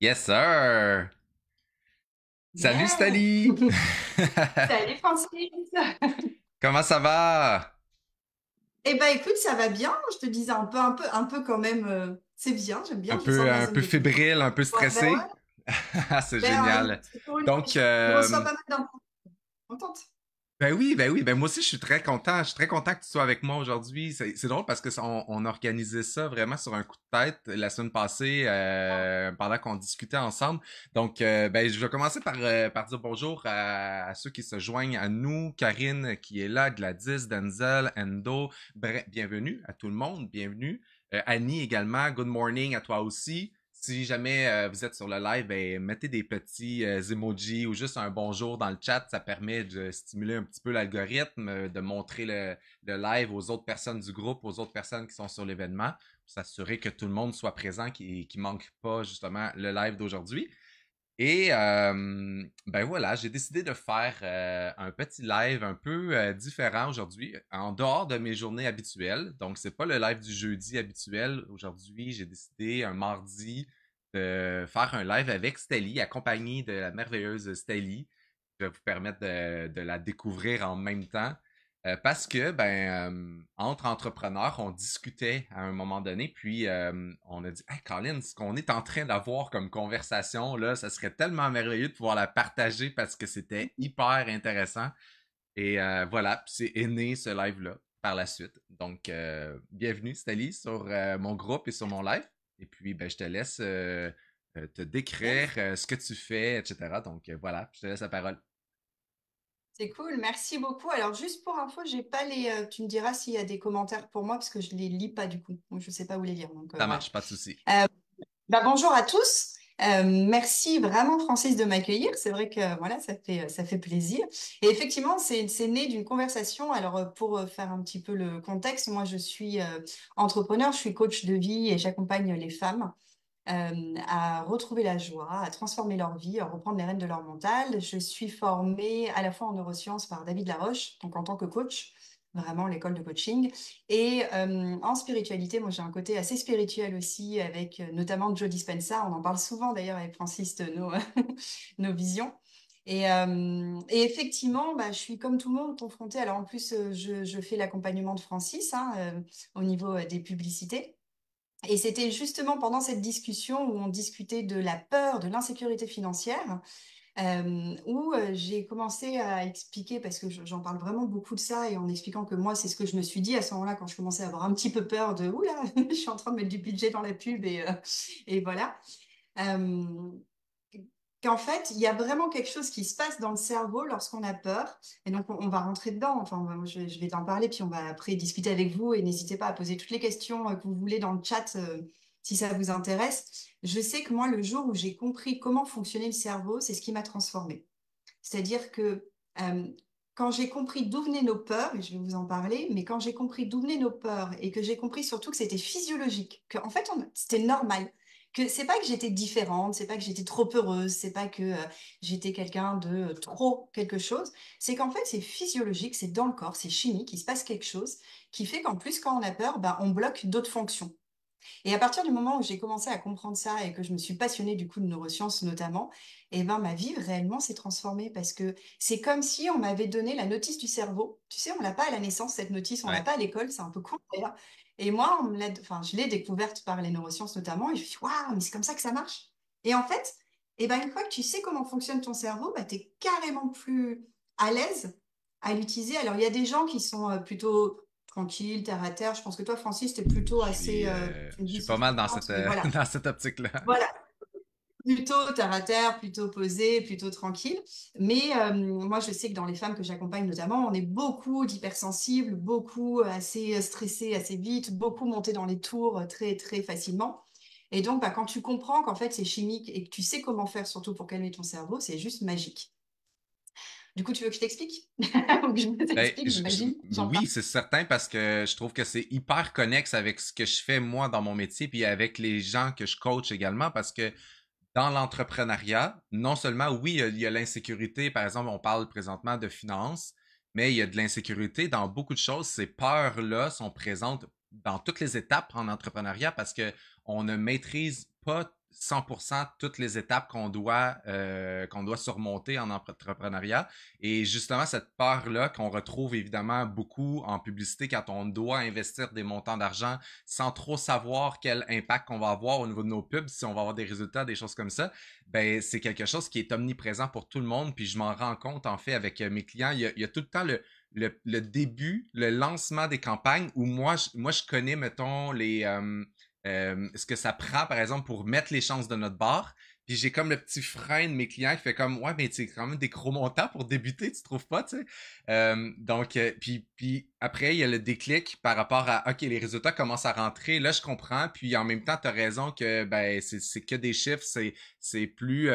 Yes, sir! Salut, Yeah! Stali! Salut Francis! Comment ça va? Eh ben écoute, ça va bien. Je te disais un peu quand même. C'est bien, j'aime bien. Je sors de ma Un zone peu de confort. fébrile, un peu Ouais, ben stressé? ouais. C'est Ben, génial. c'est pour une fois, Donc, je reçois pas mal d'infos. Contente. ben oui, moi aussi je suis très content. Je suis très content que tu sois avec moi aujourd'hui. C'est drôle parce que on organisait ça vraiment sur un coup de tête la semaine passée pendant qu'on discutait ensemble. Donc, ben je vais commencer par dire bonjour à ceux qui se joignent à nous. Karine qui est là, Gladys, Denzel, Endo. Bienvenue à tout le monde, bienvenue. Annie également, good morning à toi aussi. Si jamais vous êtes sur le live, ben, mettez des petits emojis ou juste un bonjour dans le chat. Ça permet de stimuler un petit peu l'algorithme, de montrer le live aux autres personnes du groupe, aux autres personnes qui sont sur l'événement, pour s'assurer que tout le monde soit présent, qui manque pas justement le live d'aujourd'hui. Et ben voilà, j'ai décidé de faire un petit live un peu différent aujourd'hui, en dehors de mes journées habituelles. Donc, c'est pas le live du jeudi habituel. Aujourd'hui, j'ai décidé un mardi de faire un live avec Steli, accompagné de la merveilleuse Steli. Je vais vous permettre de la découvrir en même temps. Parce que, entre entrepreneurs, on discutait à un moment donné, puis on a dit, hey, Colin, ce qu'on est en train d'avoir comme conversation, là, ça serait tellement merveilleux de pouvoir la partager parce que c'était hyper intéressant. Et voilà, puis est né ce live-là par la suite. Donc, bienvenue, Stali, sur mon groupe et sur mon live. Et puis, ben, je te laisse te décrire Yes. ce que tu fais, etc. Donc, voilà, je te laisse la parole. C'est cool, merci beaucoup. Alors juste pour info, j'ai pas les. Tu me diras s'il y a des commentaires pour moi parce que je les lis pas du coup. Donc je sais pas où les lire. Donc Ça voilà. marche, pas de souci. Euh, Bonjour à tous. Merci vraiment Francis de m'accueillir. C'est vrai que voilà, ça fait plaisir. Et effectivement, c'est né d'une conversation. Alors pour faire un petit peu le contexte, moi je suis entrepreneur, je suis coach de vie et j'accompagne les femmes à retrouver la joie, à transformer leur vie, à reprendre les rênes de leur mental. Je suis formée à la fois en neurosciences par David Laroche, donc en tant que coach, vraiment l'école de coaching, et en spiritualité. Moi, j'ai un côté assez spirituel aussi, avec notamment Joe Dispenza. On en parle souvent d'ailleurs avec Francis de nos, nos visions. Et effectivement, bah, je suis comme tout le monde confrontée. Alors en plus, je fais l'accompagnement de Francis hein, au niveau des publicités. Et c'était justement pendant cette discussion où on discutait de la peur, de l'insécurité financière, où j'ai commencé à expliquer, parce que j'en parle vraiment beaucoup de ça, et en expliquant que moi, c'est ce que je me suis dit à ce moment-là, quand je commençais à avoir un petit peu peur de, oula, je suis en train de mettre du budget dans la pub, et voilà. Euh, Qu'en fait, il y a vraiment quelque chose qui se passe dans le cerveau lorsqu'on a peur. Et donc, on va rentrer dedans. Enfin, moi, je vais t'en parler, puis on va après discuter avec vous. Et n'hésitez pas à poser toutes les questions que vous voulez dans le chat si ça vous intéresse. Je sais que moi, le jour où j'ai compris comment fonctionnait le cerveau, c'est ce qui m'a transformée. C'est-à-dire que euh, quand j'ai compris d'où venaient nos peurs, et je vais vous en parler, mais quand j'ai compris d'où venaient nos peurs et que j'ai compris surtout que c'était physiologique, que en fait c'était normal, que c'est pas que j'étais différente, c'est pas que j'étais trop heureuse, c'est pas que j'étais quelqu'un de trop quelque chose, c'est qu'en fait c'est physiologique, c'est dans le corps, c'est chimique, il se passe quelque chose qui fait qu'en plus quand on a peur, ben, on bloque d'autres fonctions. Et à partir du moment où j'ai commencé à comprendre ça et que je me suis passionnée du coup de neurosciences notamment, eh ben ma vie réellement s'est transformée parce que c'est comme si on m'avait donné la notice du cerveau. Tu sais, on l'a pas à la naissance cette notice, on l'a Ouais. pas à l'école, c'est un peu con d'ailleurs. Et moi, enfin, je l'ai découverte par les neurosciences notamment et je me suis dit, waouh, mais c'est comme ça que ça marche. Et en fait, eh ben une fois que tu sais comment fonctionne ton cerveau, bah, tu es carrément plus à l'aise à l'utiliser. Alors il y a des gens qui sont plutôt tranquille, terre à terre. Je pense que toi, Francis, t'es plutôt assez, tu me Je dis suis si pas je me mal dans plante, mais voilà. dans cette optique-là. Voilà, plutôt terre à terre, plutôt posé, plutôt tranquille. Mais moi, je sais que dans les femmes que j'accompagne notamment, on est beaucoup d'hypersensibles, beaucoup assez stressés assez vite, beaucoup montés dans les tours très, très facilement. Et donc, bah, quand tu comprends qu'en fait, c'est chimique et que tu sais comment faire, surtout pour calmer ton cerveau, c'est juste magique. Du coup, tu veux que je t'explique? Ou que je Ben, t'explique, j'imagine. J'en oui, parle. c'est certain parce que je trouve que c'est hyper connexe avec ce que je fais moi dans mon métier puis avec les gens que je coach également parce que dans l'entrepreneuriat, non seulement, oui, il y a l'insécurité, par exemple, on parle présentement de finances, mais il y a de l'insécurité dans beaucoup de choses. Ces peurs-là sont présentes dans toutes les étapes en entrepreneuriat parce que on ne maîtrise pas 100% toutes les étapes qu'on doit surmonter en entrepreneuriat. Et justement, cette peur-là qu'on retrouve évidemment beaucoup en publicité quand on doit investir des montants d'argent sans trop savoir quel impact qu'on va avoir au niveau de nos pubs, si on va avoir des résultats, des choses comme ça, ben c'est quelque chose qui est omniprésent pour tout le monde. Puis je m'en rends compte en fait avec mes clients. Il y a tout le temps le début, le lancement des campagnes où moi, je connais, mettons, ce que ça prend, par exemple, pour mettre les chances de notre bar. Puis j'ai comme le petit frein de mes clients qui fait comme, ouais, mais c'est quand même des gros montants pour débuter, tu trouves pas, tu sais? Puis après, il y a le déclic par rapport à, OK, les résultats commencent à rentrer. Là, je comprends. Puis en même temps, tu as raison que ben c'est que des chiffres, c'est plus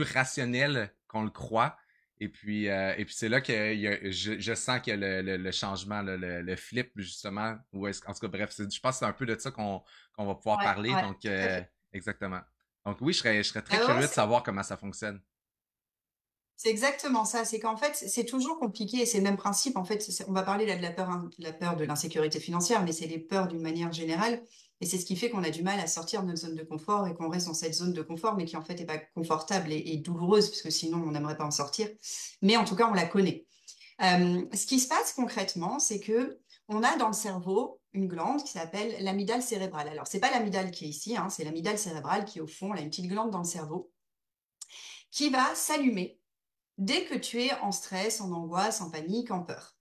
rationnel qu'on le croit. Et puis c'est là que je sens qu'il y a le changement, le flip, justement. En tout cas, bref, je pense que c'est un peu de ça qu'on va pouvoir Ouais, parler. ouais, Donc, tout à fait. exactement. Donc oui, je serais très Ah ouais, ouais, curieux de savoir comment ça fonctionne. c'est exactement ça. C'est qu'en fait, c'est toujours compliqué et c'est le même principe. En fait, on va parler là de la peur, de la peur de l'insécurité financière, mais c'est les peurs d'une manière générale. Et c'est ce qui fait qu'on a du mal à sortir de notre zone de confort et qu'on reste dans cette zone de confort, mais qui en fait n'est pas confortable et douloureuse, parce que sinon on n'aimerait pas en sortir. Mais en tout cas, on la connaît. Ce qui se passe concrètement, c'est que on a dans le cerveau une glande qui s'appelle l'amygdale cérébrale. Alors, c'est pas l'amygdale qui est ici, hein, c'est l'amygdale cérébrale qui est au fond, là, une petite glande dans le cerveau, qui va s'allumer dès que tu es en stress, en angoisse, en panique, en peur.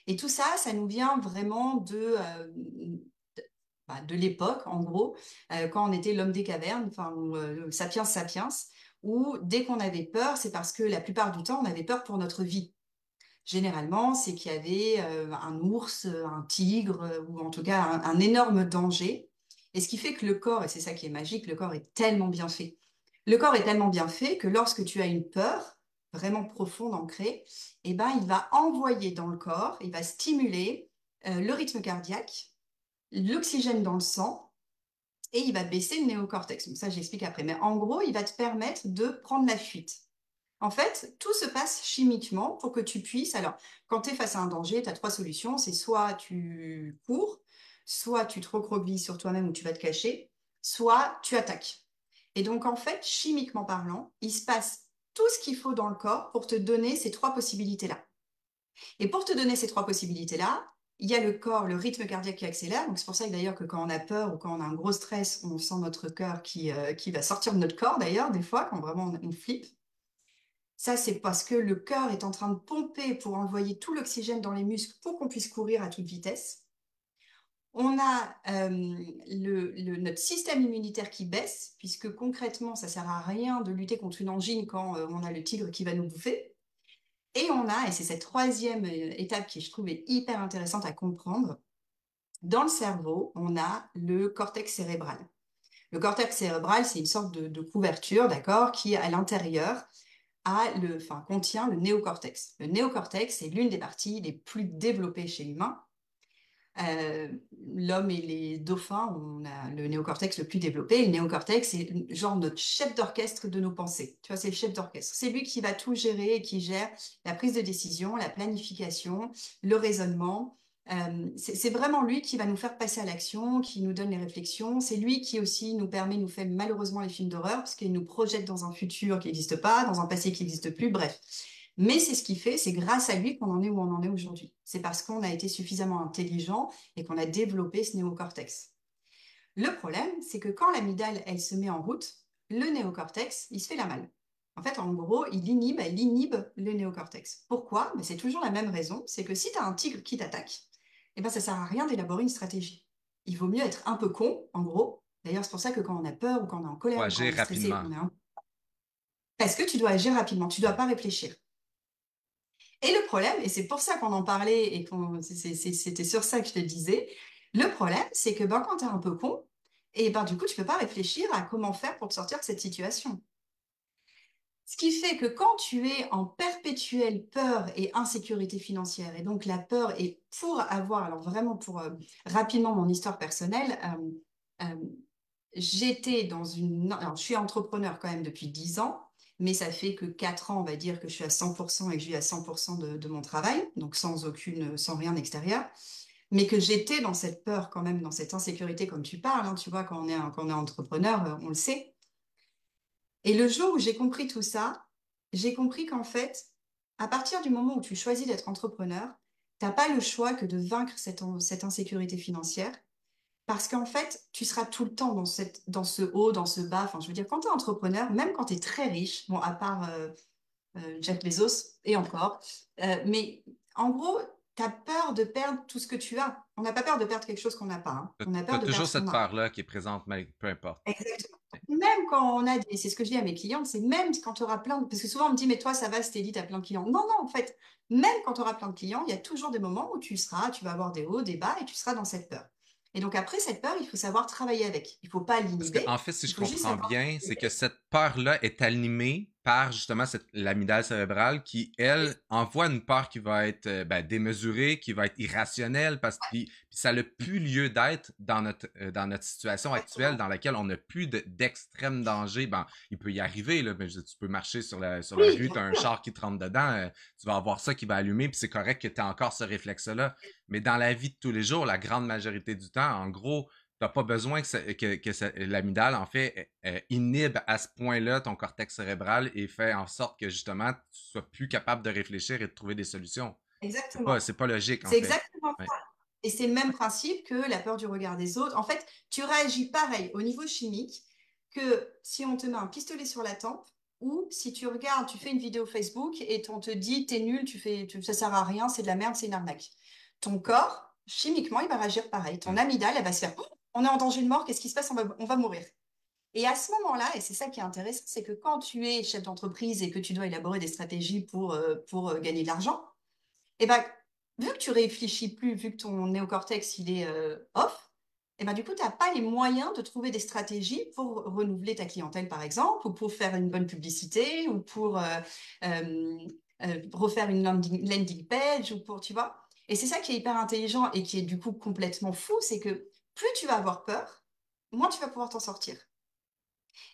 Et tout ça, ça nous vient vraiment de l'époque, en gros, quand on était l'homme des cavernes, enfin, sapiens sapiens, où dès qu'on avait peur, c'est parce que la plupart du temps, on avait peur pour notre vie. Généralement, c'est qu'il y avait un ours, un tigre, ou en tout cas un énorme danger. Et ce qui fait que le corps, et c'est ça qui est magique, le corps est tellement bien fait. Le corps est tellement bien fait que lorsque tu as une peur vraiment profonde, ancrée, eh ben, il va envoyer dans le corps, il va stimuler le rythme cardiaque, l'oxygène dans le sang, et il va baisser le néocortex. Donc ça, j'explique après. Mais en gros, il va te permettre de prendre la fuite. En fait, tout se passe chimiquement pour que tu puisses. Alors, quand tu es face à un danger, tu as trois solutions. C'est soit tu cours, soit tu te recroquevilles sur toi-même ou tu vas te cacher, soit tu attaques. Et donc, en fait, chimiquement parlant, il se passe tout ce qu'il faut dans le corps pour te donner ces trois possibilités-là. Et pour te donner ces trois possibilités-là, il y a le corps, le rythme cardiaque qui accélère. Donc, c'est pour ça que d'ailleurs que quand on a peur ou quand on a un gros stress, on sent notre cœur qui va sortir de notre corps d'ailleurs, des fois, quand vraiment on flippe. Ça, c'est parce que le cœur est en train de pomper pour envoyer tout l'oxygène dans les muscles pour qu'on puisse courir à toute vitesse. On a notre système immunitaire qui baisse, puisque concrètement, ça sert à rien de lutter contre une angine quand on a le tigre qui va nous bouffer. Et on a, et c'est cette troisième étape qui, je trouve, est hyper intéressante à comprendre, dans le cerveau, on a le cortex cérébral. Le cortex cérébral, c'est une sorte de couverture, d'accord, qui, à l'intérieur, contient le néocortex. Le néocortex, c'est l'une des parties les plus développées chez l'humain. Euh, L'homme et les dauphins, on a le néocortex le plus développé. Le néocortex, c'est genre notre chef d'orchestre de nos pensées. Tu vois, c'est le chef d'orchestre. C'est lui qui va tout gérer et qui gère la prise de décision, la planification, le raisonnement. C'est vraiment lui qui va nous faire passer à l'action, qui nous donne les réflexions. C'est lui qui aussi nous fait malheureusement les films d'horreur, parce qu'il nous projette dans un futur qui n'existe pas, dans un passé qui n'existe plus, bref. Mais c'est ce qui fait, c'est grâce à lui qu'on en est où on en est aujourd'hui. C'est parce qu'on a été suffisamment intelligent et qu'on a développé ce néocortex. Le problème, c'est que quand l'amygdale, elle se met en route, le néocortex, il se fait la malle. En fait, en gros, elle inhibe le néocortex. Pourquoi? Ben, c'est toujours la même raison, c'est que si tu as un tigre qui t'attaque, eh ben, ça sert à rien d'élaborer une stratégie. Il vaut mieux être un peu con, en gros. D'ailleurs, c'est pour ça que quand on a peur ou quand on est en Faut colère ou quand on agir est stressé, rapidement. parce que tu dois agir rapidement, tu dois Ouais. pas réfléchir. Et le problème, et c'est pour ça qu'on en parlait et c'était sur ça que je te disais, le problème, c'est que ben, quand tu es un peu con, et ben, du coup, tu peux pas réfléchir à comment faire pour te sortir de cette situation. Ce qui fait que quand tu es en perpétuelle peur et insécurité financière, et donc la peur est pour avoir, alors vraiment pour rapidement mon histoire personnelle, euh, j'étais dans une... Alors, je suis entrepreneur quand même depuis 10 ans, mais ça fait que 4 ans, on va dire, que je suis à 100% et que je vis à 100% de mon travail, donc sans rien extérieur, mais que j'étais dans cette peur quand même, dans cette insécurité, comme tu parles, hein, tu vois, quand on est entrepreneur, on le sait. Et le jour où j'ai compris tout ça, j'ai compris qu'en fait, à partir du moment où tu choisis d'être entrepreneur, tu n'as pas le choix que de vaincre cette insécurité financière. Parce qu'en fait, tu seras tout le temps dans ce haut, dans ce bas. Enfin, je veux dire, quand tu es entrepreneur, même quand tu es très riche, bon, à part Jeff Bezos et encore, mais en gros, tu as peur de perdre tout ce que tu as. On n'a pas peur de perdre quelque chose qu'on n'a pas, hein. On a T'as peur de perdre toujours ce qu'on cette a. peur-là qui est présente, mais peu importe. Exactement. Même quand on a des, c'est ce que je dis à mes clients, c'est même quand tu auras plein de, parce que souvent on me dit, mais toi, ça va, Stélie, tu as plein de clients. Non, non, en fait, même quand tu auras plein de clients, il y a toujours des moments où tu vas avoir des hauts, des bas, et tu seras dans cette peur. Et donc après cette peur, il faut savoir travailler avec. Il faut pas Parce que, en l'inhiber, fait, si il je faut juste comprends savoir bien, c'est que gérer. cette peur-là est animée par justement l'amygdale cérébrale qui, elle, envoie une peur qui va être démesurée, qui va être irrationnelle, parce que puis ça n'a plus lieu d'être dans notre situation actuelle Exactement. dans laquelle on n'a plus d'extrême danger. Ben, il peut y arriver, là, mais tu peux marcher sur la Oui, rue, tu bien as un sûr. char qui te rentre dedans, tu vas avoir ça qui va allumer, puis c'est correct que tu as encore ce réflexe-là. Mais dans la vie de tous les jours, la grande majorité du temps, en gros, t'as pas besoin l'amygdale, en fait, inhibe à ce point-là ton cortex cérébral et fait en sorte que justement, tu sois plus capable de réfléchir et de trouver des solutions. Exactement. C'est pas logique, en C'est fait. exactement Ouais. ça. Et c'est le même principe que la peur du regard des autres. En fait, tu réagis pareil au niveau chimique que si on te met un pistolet sur la tempe ou si tu regardes, tu fais une vidéo Facebook et on te dit t'es nul, ça sert à rien, c'est de la merde, c'est une arnaque. Ton corps, chimiquement, il va réagir pareil. Ton Hmm. amygdale, elle va se faire oh, on est en danger de mort, qu'est-ce qui se passe? On va mourir. Et à ce moment-là, et c'est ça qui est intéressant, c'est que quand tu es chef d'entreprise et que tu dois élaborer des stratégies pour gagner de l'argent, et ben, vu que tu réfléchis plus, vu que ton néocortex il est off, et ben, du coup, tu n'as pas les moyens de trouver des stratégies pour renouveler ta clientèle, par exemple, ou pour faire une bonne publicité, ou pour euh, refaire une landing page, ou pour, tu vois. Et c'est ça qui est hyper intelligent et qui est du coup complètement fou, c'est que plus tu vas avoir peur, moins tu vas pouvoir t'en sortir.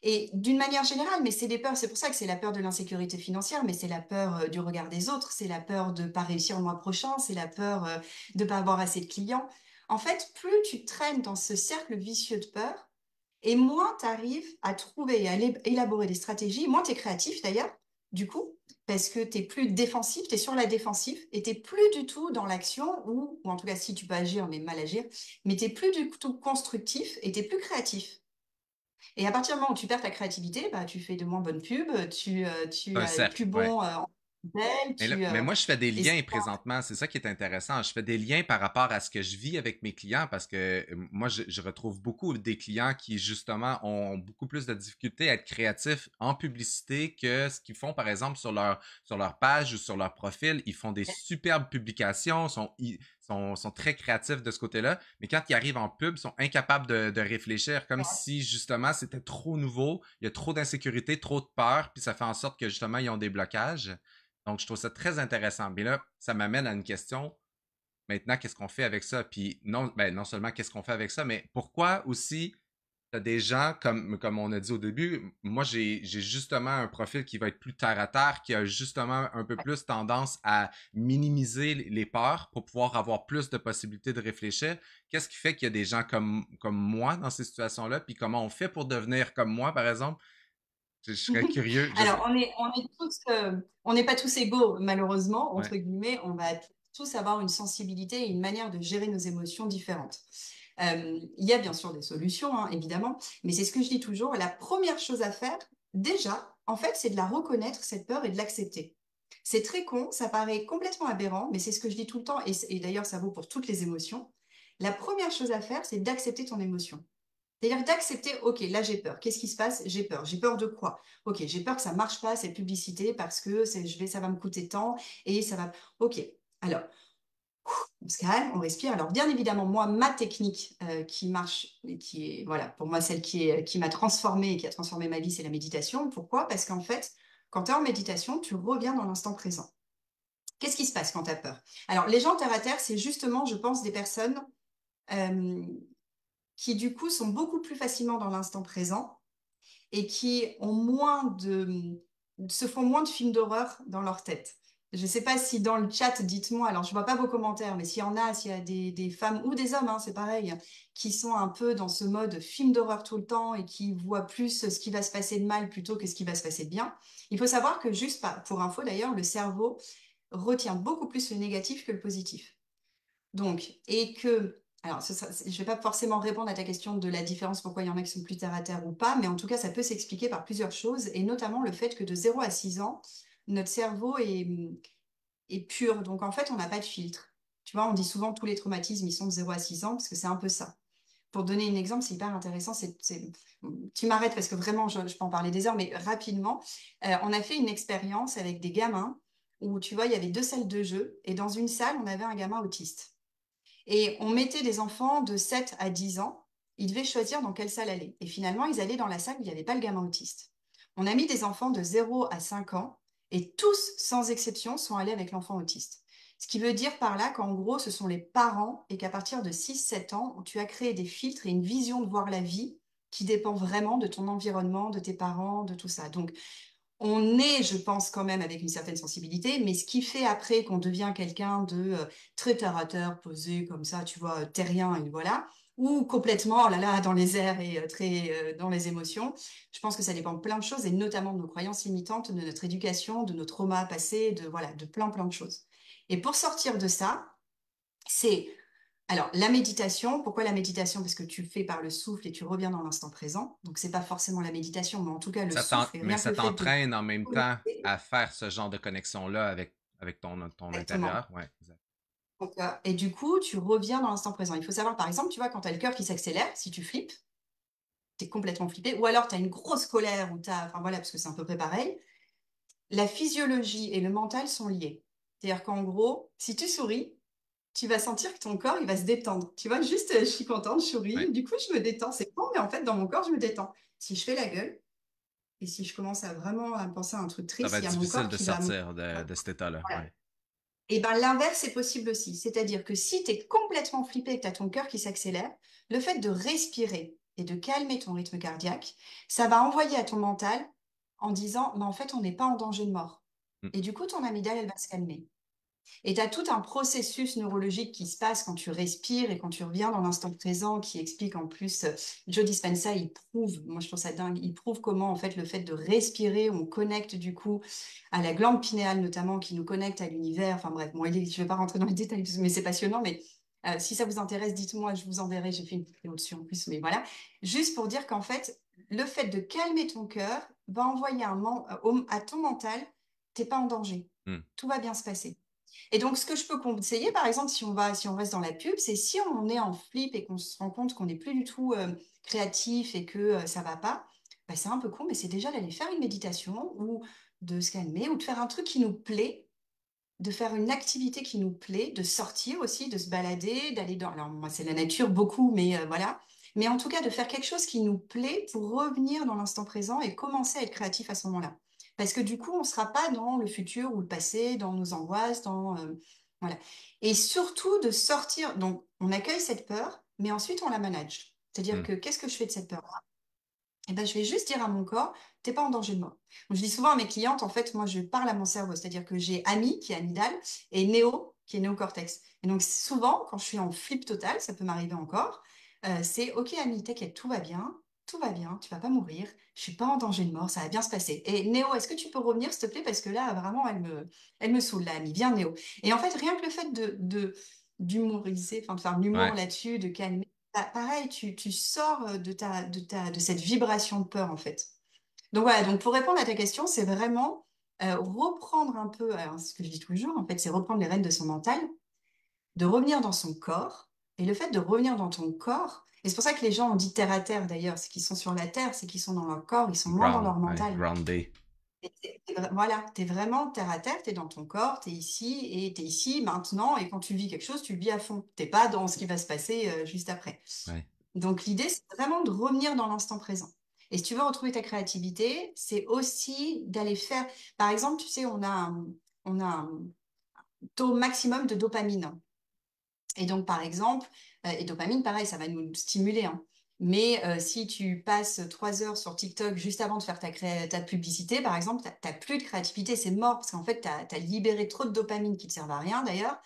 Et d'une manière générale, mais c'est des peurs, c'est pour ça que c'est la peur de l'insécurité financière, mais c'est la peur du regard des autres, c'est la peur de ne pas réussir le mois prochain, c'est la peur de ne pas avoir assez de clients. En fait, plus tu traînes dans ce cercle vicieux de peur, et moins tu arrives à trouver et à élaborer des stratégies, moins tu es créatif d'ailleurs, du coup, parce que tu es plus défensif, tu es sur la défensive, et tu plus du tout dans l'action, ou en tout cas si tu peux agir, mais mal agir, mais tu plus du tout constructif et tu plus créatif. Et à partir du moment où tu perds ta créativité, bah, tu fais de moins bonnes pubs, C'est tu un as plus cercle, ouais. bon en belle, Mais moi, je fais des et liens présentement. C'est ça qui est intéressant. Je fais des liens par rapport à ce que je vis avec mes clients parce que moi, je retrouve beaucoup des clients qui, justement, ont beaucoup plus de difficultés à être créatifs en publicité que ce qu'ils font, par exemple, sur leur page ou sur leur profil. Ils font des superbes publications, sont très créatifs de ce côté-là, mais quand ils arrivent en pub, ils sont incapables de réfléchir comme si, justement, c'était trop nouveau, il y a trop d'insécurité, trop de peur, puis ça fait en sorte que, justement, ils ont des blocages. Donc, je trouve ça très intéressant. Mais là, ça m'amène à une question. Maintenant, qu'est-ce qu'on fait avec ça? Puis non, non seulement qu'est-ce qu'on fait avec ça, mais pourquoi aussi t'as des gens, comme on a dit au début, moi j'ai justement un profil qui va être plus terre à terre, qui a justement un peu plus tendance à minimiser les peurs pour pouvoir avoir plus de possibilités de réfléchir. Qu'est-ce qui fait qu'il y a des gens comme moi dans ces situations-là? Puis comment on fait pour devenir comme moi, par exemple? Je serais curieux. Alors, on est tous, on n'est pas tous égaux, malheureusement, Ouais. entre guillemets. On va tous avoir une sensibilité et une manière de gérer nos émotions différentes. Il y a bien sûr des solutions, hein, évidemment, mais c'est ce que je dis toujours. La première chose à faire, déjà, en fait, c'est de la reconnaître, cette peur, et de l'accepter. C'est très con, ça paraît complètement aberrant, mais c'est ce que je dis tout le temps, et d'ailleurs, ça vaut pour toutes les émotions. La première chose à faire, c'est d'accepter ton émotion. C'est-à-dire d'accepter, ok, là j'ai peur. Qu'est-ce qui se passe? J'ai peur. J'ai peur de quoi? Ok, j'ai peur que ça marche pas cette publicité parce que ça va me coûter tant et ça va. Ok. Alors, on se calme, on respire. Alors, bien évidemment, moi, ma technique qui marche et qui est, voilà, pour moi celle qui m'a transformée et qui a transformé ma vie, c'est la méditation. Pourquoi? Parce qu'en fait, quand tu es en méditation, tu reviens dans l'instant présent. Qu'est-ce qui se passe quand tu as peur? Alors, les gens terre à terre, c'est justement, je pense, des personnes euh, qui du coup sont beaucoup plus facilement dans l'instant présent et qui ont se font moins de films d'horreur dans leur tête. Je ne sais pas si dans le chat, dites-moi, alors je ne vois pas vos commentaires, mais s'il y a des femmes ou des hommes, hein, c'est pareil, qui sont un peu dans ce mode film d'horreur tout le temps et qui voient plus ce qui va se passer de mal plutôt que ce qui va se passer de bien. Il faut savoir que juste pour info d'ailleurs, le cerveau retient beaucoup plus le négatif que le positif. Donc, et que, alors je ne vais pas forcément répondre à ta question de la différence, pourquoi il y en a qui sont plus terre à terre ou pas, mais en tout cas, ça peut s'expliquer par plusieurs choses, et notamment le fait que de 0 à 6 ans, notre cerveau est pur. Donc, en fait, on n'a pas de filtre. Tu vois, on dit souvent tous les traumatismes, ils sont de 0 à 6 ans, parce que c'est un peu ça. Pour donner un exemple, c'est hyper intéressant. Tu m'arrêtes parce que vraiment, je peux en parler des heures, mais rapidement, on a fait une expérience avec des gamins où, tu vois, il y avait 2 salles de jeu, et dans une salle, on avait un gamin autiste. Et on mettait des enfants de 7 à 10 ans. Ils devaient choisir dans quelle salle aller. Et finalement, ils allaient dans la salle où il n'y avait pas le gamin autiste. On a mis des enfants de 0 à 5 ans et tous, sans exception, sont allés avec l'enfant autiste. Ce qui veut dire par là qu'en gros, ce sont les parents et qu'à partir de 6 7 ans, tu as créé des filtres et une vision de voir la vie qui dépend vraiment de ton environnement, de tes parents, de tout ça. Donc, on est, je pense, quand même avec une certaine sensibilité, mais ce qui fait après qu'on devient quelqu'un de très terre à terre, posé comme ça, tu vois, terrien, et voilà, ou complètement, oh là là, dans les airs et très dans les émotions, je pense que ça dépend de plein de choses, et notamment de nos croyances limitantes, de notre éducation, de nos traumas passés, de, voilà, de plein, plein de choses. Et pour sortir de ça, c'est alors, la méditation, pourquoi la méditation? Parce que tu fais par le souffle et tu reviens dans l'instant présent. Donc, c'est pas forcément la méditation, mais en tout cas, le souffle et Mais rien que ça le fait de t'entraîne en même temps connecter. à faire ce genre de connexion-là avec ton Exactement. intérieur. Ouais, exact. Donc, et du coup, tu reviens dans l'instant présent. Il faut savoir, par exemple, tu vois, quand tu as le cœur qui s'accélère, si tu flippes, tu es complètement flippé, ou alors tu as une grosse colère, ou enfin voilà, parce que c'est à peu près pareil, la physiologie et le mental sont liés. C'est-à-dire qu'en gros, si tu souris, tu vas sentir que ton corps, il va se détendre. Tu vois, juste, je suis contente, je Ouais. souris, du coup, je me détends. C'est con, mais en fait, dans mon corps, je me détends. Si je fais la gueule, et si je commence à vraiment à penser à un truc Ça va triste, il y être a mon difficile corps de qui va... sortir de cet état-là. Voilà. Ouais. Et ben l'inverse est possible aussi. C'est-à-dire que si tu es complètement flippé et que tu as ton cœur qui s'accélère, le fait de respirer et de calmer ton rythme cardiaque, ça va envoyer à ton mental en disant, mais en fait, on n'est pas en danger de mort. Mm. Et du coup, ton amygdale, elle va se calmer. Et tu as tout un processus neurologique qui se passe quand tu respires et quand tu reviens dans l'instant présent, qui explique en plus, Joe Dispenza, il prouve, moi je trouve ça dingue, il prouve comment en fait le fait de respirer, on connecte du coup à la glande pinéale notamment, qui nous connecte à l'univers. Enfin bref, bon, je ne vais pas rentrer dans les détails, mais c'est passionnant, mais si ça vous intéresse, dites-moi, je vous enverrai, j'ai fait une vidéo dessus en plus, mais voilà. Juste pour dire qu'en fait, le fait de calmer ton cœur va envoyer à ton mental, t'es pas en danger, Mm. tout va bien se passer. Et donc, ce que je peux conseiller, par exemple, si on reste dans la pub, c'est si on est en flip et qu'on se rend compte qu'on n'est plus du tout créatif et que ça va pas, bah, c'est un peu con, mais c'est déjà d'aller faire une méditation ou de se calmer ou de faire un truc qui nous plaît, de faire une activité qui nous plaît, de sortir aussi, de se balader, d'aller dans... Alors, moi, c'est la nature beaucoup, mais voilà. Mais en tout cas, de faire quelque chose qui nous plaît pour revenir dans l'instant présent et commencer à être créatif à ce moment-là. Parce que du coup, on ne sera pas dans le futur ou le passé, dans nos angoisses, voilà. Et surtout de sortir. Donc, on accueille cette peur, mais ensuite, on la manage. C'est-à-dire Mm. que qu'est-ce que je fais de cette peur? Eh ben, je vais juste dire à mon corps, t'es pas en danger de mort. Donc, je dis souvent à mes clientes, en fait, moi, je parle à mon cerveau, c'est-à-dire que j'ai Ami, qui est amygdale, et Néo, qui est néocortex. Et donc, souvent, quand je suis en flip total, ça peut m'arriver encore, c'est, OK, Ami, t'inquiète, tout va bien, tu vas pas mourir, je suis pas en danger de mort, ça va bien se passer. Et Néo, est-ce que tu peux revenir, s'il te plaît, parce que là, vraiment, elle me saoule, là, Ami, viens, Néo. Et en fait, rien que le fait d'humoriser, enfin, de faire de l'humour Ouais. là-dessus, de calmer, pareil, tu sors de cette vibration de peur, en fait. Donc voilà, donc pour répondre à ta question, c'est vraiment reprendre un peu, alors, ce que je dis toujours, en fait, c'est reprendre les rênes de son mental, de revenir dans son corps. Et le fait de revenir dans ton corps, et c'est pour ça que les gens ont dit terre à terre d'ailleurs, c'est qu'ils sont sur la terre, c'est qu'ils sont dans leur corps, ils sont moins dans leur Ouais, mental. groundé. Voilà, tu es vraiment terre à terre, tu es dans ton corps, tu es ici et tu es ici maintenant. Et quand tu vis quelque chose, tu le vis à fond. T'es pas dans ce qui va se passer juste après. Ouais. Donc l'idée, c'est vraiment de revenir dans l'instant présent. Et si tu veux retrouver ta créativité, c'est aussi d'aller faire... Par exemple, tu sais, on a un taux maximum de dopamine. Et donc, par exemple, et dopamine, pareil, ça va nous stimuler, hein. Mais si tu passes 3 heures sur TikTok juste avant de faire ta publicité, par exemple, t'as plus de créativité, c'est mort, parce qu'en fait, tu as libéré trop de dopamine qui ne te servent à rien d'ailleurs,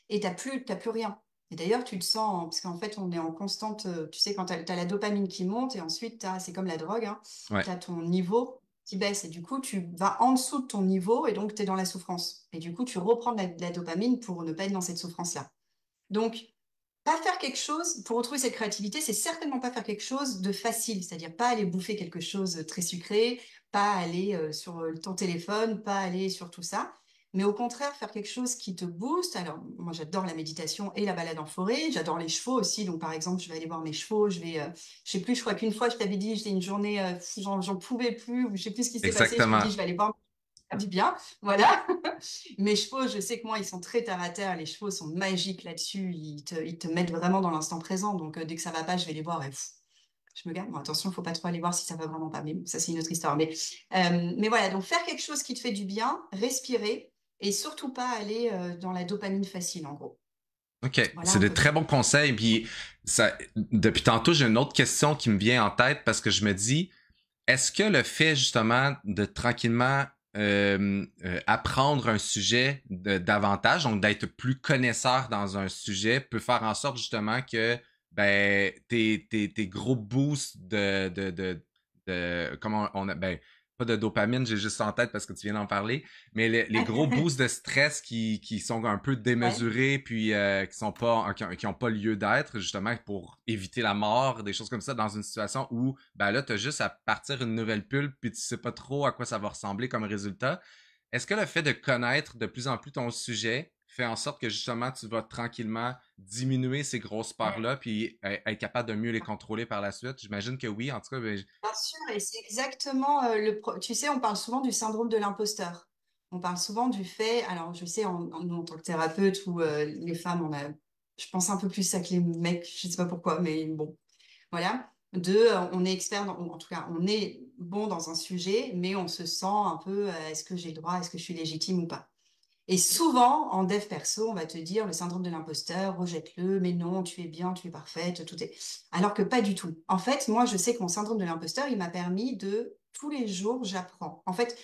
et t'as plus rien. Et d'ailleurs, tu te sens, parce qu'en fait, on est en constante, tu sais, quand tu as la dopamine qui monte, et ensuite, c'est comme la drogue, hein, Ouais. tu as ton niveau qui baisse, et du coup, tu vas en dessous de ton niveau, et donc tu es dans la souffrance. Et du coup, tu reprends de la dopamine pour ne pas être dans cette souffrance-là. Donc, pas faire quelque chose, pour retrouver cette créativité, c'est certainement pas faire quelque chose de facile, c'est-à-dire pas aller bouffer quelque chose de très sucré, pas aller sur ton téléphone, pas aller sur tout ça, mais au contraire faire quelque chose qui te booste. Alors, moi j'adore la méditation et la balade en forêt, j'adore les chevaux aussi, donc par exemple, je vais aller voir mes chevaux, je sais plus, je crois qu'une fois je t'avais dit, j'ai une journée, j'en pouvais plus, ou je sais plus ce qui s'est passé, je me Exactement. dis, je vais aller voir du bien, voilà. Mes chevaux, je sais que moi, ils sont très terre à terre. Les chevaux sont magiques là-dessus. Ils te mettent vraiment dans l'instant présent. Donc, dès que ça va pas, je vais les voir et je me garde. Bon, attention, il faut pas trop aller voir si ça va vraiment pas. Mais bon, ça, c'est une autre histoire. Mais voilà, donc faire quelque chose qui te fait du bien, respirer et surtout pas aller dans la dopamine facile, en gros. OK. Voilà C'est un de peu. très bons conseils. Puis, depuis tantôt, j'ai une autre question qui me vient en tête parce que je me dis, est-ce que le fait justement de tranquillement apprendre un sujet davantage, donc d'être plus connaisseur dans un sujet, peut faire en sorte justement que ben tes gros boosts de comment on a ben pas de dopamine, j'ai juste ça en tête parce que tu viens d'en parler, mais les gros boosts de stress qui sont un peu Ouais. démesurés puis qui sont pas qui ont pas lieu d'être justement pour éviter la mort, des choses comme ça dans une situation où ben là t'as juste à partir une nouvelle pulpe puis tu sais pas trop à quoi ça va ressembler comme résultat. Est-ce que le fait de connaître de plus en plus ton sujet fait en sorte que justement tu vas tranquillement diminuer ces grosses parts-là puis être capable de mieux les contrôler par la suite? J'imagine que oui. En tout cas, ben, Bien sûr, et c'est exactement Tu sais, on parle souvent du syndrome de l'imposteur. On parle souvent du fait, alors je sais, nous, en tant que thérapeute ou les femmes, je pense un peu plus ça que les mecs, je sais pas pourquoi, mais bon, voilà. On est expert, en tout cas, on est bon dans un sujet, mais on se sent un peu, est-ce que j'ai le droit, est-ce que je suis légitime ou pas? Et souvent, en dev perso, on va te dire le syndrome de l'imposteur, rejette-le, mais non, tu es bien, tu es parfaite, tout est. Alors que pas du tout. En fait, moi, je sais que mon syndrome de l'imposteur, il m'a permis de, tous les jours, j'apprends. En fait,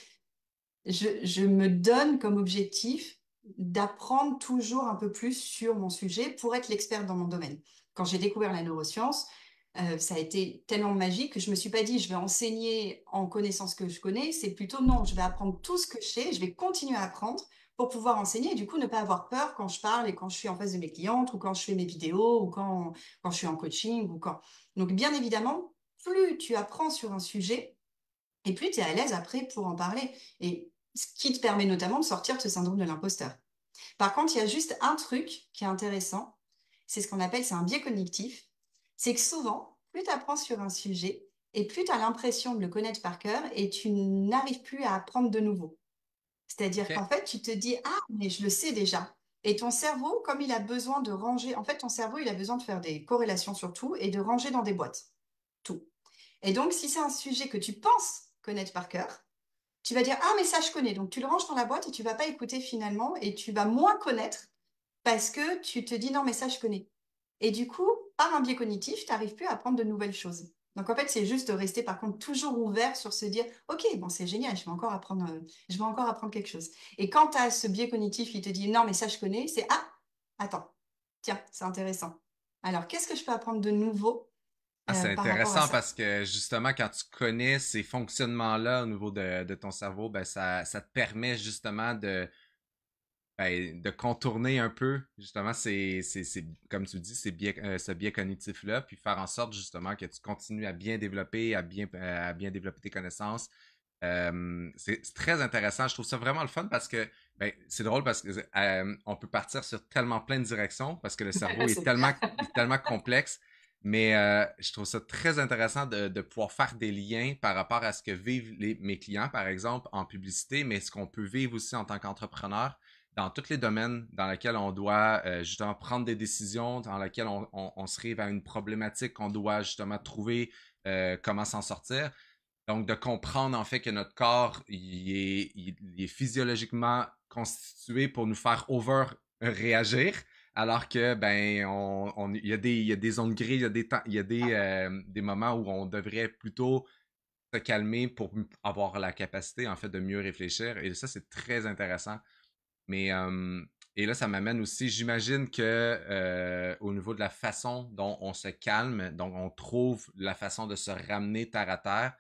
je me donne comme objectif d'apprendre toujours un peu plus sur mon sujet pour être l'expert dans mon domaine. Quand j'ai découvert la neuroscience, ça a été tellement magique que je me suis pas dit je vais enseigner en connaissant ce que je connais, c'est plutôt non, je vais apprendre tout ce que je sais, je vais continuer à apprendre pour pouvoir enseigner et du coup ne pas avoir peur quand je parle et quand je suis en face de mes clientes ou quand je fais mes vidéos ou quand je suis en coaching ou quand. Donc bien évidemment, plus tu apprends sur un sujet, et plus tu es à l'aise après pour en parler. Et ce qui te permet notamment de sortir de ce syndrome de l'imposteur. Par contre, il y a juste un truc qui est intéressant, c'est ce qu'on appelle, c'est un biais cognitif. C'est que souvent, plus tu apprends sur un sujet, et plus tu as l'impression de le connaître par cœur, et tu n'arrives plus à apprendre de nouveau. C'est-à-dire OK. qu'en fait, tu te dis, ah, mais je le sais déjà. Et ton cerveau, comme il a besoin de ranger, en fait, ton cerveau, il a besoin de faire des corrélations sur tout et de ranger dans des boîtes. Tout. Et donc, si c'est un sujet que tu penses connaître par cœur, tu vas dire, ah, mais ça, je connais. Donc, tu le ranges dans la boîte et tu vas pas écouter finalement et tu vas moins connaître parce que tu te dis, non, mais ça, je connais. Et du coup, par un biais cognitif, tu n'arrives plus à apprendre de nouvelles choses. Donc, en fait, c'est juste de rester, par contre, toujours ouvert sur se dire, OK, bon, c'est génial, je vais encore apprendre quelque chose. Et quand tu as ce biais cognitif qui te dit, non, mais ça, je connais, c'est, ah, attends, tiens, c'est intéressant. Alors, qu'est-ce que je peux apprendre de nouveau Ah, c'est par rapport à intéressant ça? parce que justement, quand tu connais ces fonctionnements-là au niveau de ton cerveau, ben ça te permet justement de contourner un peu justement comme tu dis, ce biais cognitif-là, puis faire en sorte justement que tu continues à bien développer, à bien développer tes connaissances. C'est très intéressant. Je trouve ça vraiment le fun parce que ben, c'est drôle parce que on peut partir sur tellement plein de directions parce que le cerveau C'est clair. est tellement complexe. Mais je trouve ça très intéressant de pouvoir faire des liens par rapport à ce que vivent mes clients, par exemple, en publicité, mais ce qu'on peut vivre aussi en tant qu'entrepreneur dans tous les domaines dans lesquels on doit justement prendre des décisions, dans lesquels on se arrive à une problématique qu'on doit justement trouver comment s'en sortir. Donc, de comprendre en fait que notre corps, il est physiologiquement constitué pour nous faire over réagir. Alors que, ben, il y a des zones grises, il y a des temps, il y a des moments où on devrait plutôt se calmer pour avoir la capacité, en fait, de mieux réfléchir. Et ça, c'est très intéressant. Mais, et là, ça m'amène aussi, j'imagine que au niveau de la façon dont on se calme, donc on trouve la façon de se ramener terre à terre,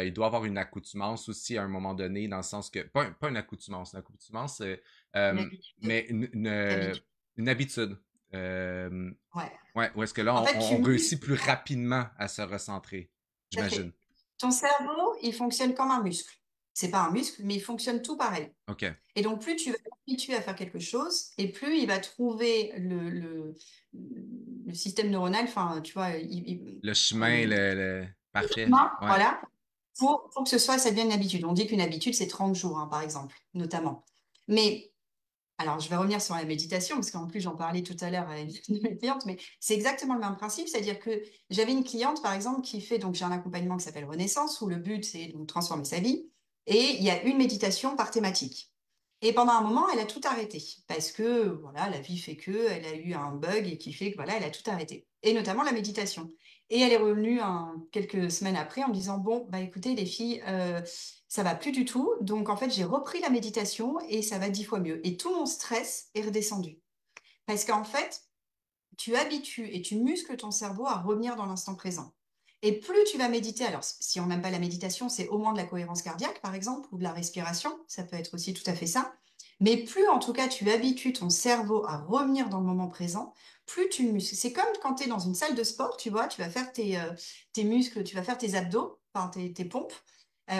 il doit y avoir une accoutumance aussi à un moment donné, dans le sens que, pas une accoutumance, Une euh, habitude. mais Habitude. une habitude. Euh, Ouais. ouais, où est-ce que là, En fait, tu on réussit muscles. plus rapidement à se recentrer, Tout à j'imagine. fait. Ton cerveau, il fonctionne comme un muscle. C'est pas un muscle, mais il fonctionne tout pareil. OK. Et donc, plus tu vas t'habituer à faire quelque chose, et plus il va trouver le système neuronal, enfin, tu vois, Le chemin, parfait. chemin, Ouais. voilà, pour que ça devienne une habitude. On dit qu'une habitude, c'est 30 jours, hein, par exemple, notamment. Mais alors, je vais revenir sur la méditation, parce qu'en plus, j'en parlais tout à l'heure à une de mes clientes, mais c'est exactement le même principe, c'est-à-dire que j'avais une cliente, par exemple, qui fait, donc j'ai un accompagnement qui s'appelle Renaissance, où le but, c'est de transformer sa vie, et il y a une méditation par thématique. Et pendant un moment, elle a tout arrêté, parce que, voilà, la vie fait que, elle a eu un bug et qui fait que, voilà, elle a tout arrêté, et notamment la méditation. Et elle est revenue quelques semaines après en me disant, bon, bah écoutez, les filles, ça va plus du tout. Donc, en fait, j'ai repris la méditation et ça va 10 fois mieux. Et tout mon stress est redescendu. Parce qu'en fait, tu habitues et tu muscles ton cerveau à revenir dans l'instant présent. Et plus tu vas méditer, alors si on n'aime pas la méditation, c'est au moins de la cohérence cardiaque, par exemple, ou de la respiration, ça peut être aussi tout à fait ça. Mais plus en tout cas tu habitues ton cerveau à revenir dans le moment présent, plus tu muscles. C'est comme quand tu es dans une salle de sport, tu vois, tu vas faire tes muscles, tu vas faire tes abdos, enfin tes pompes.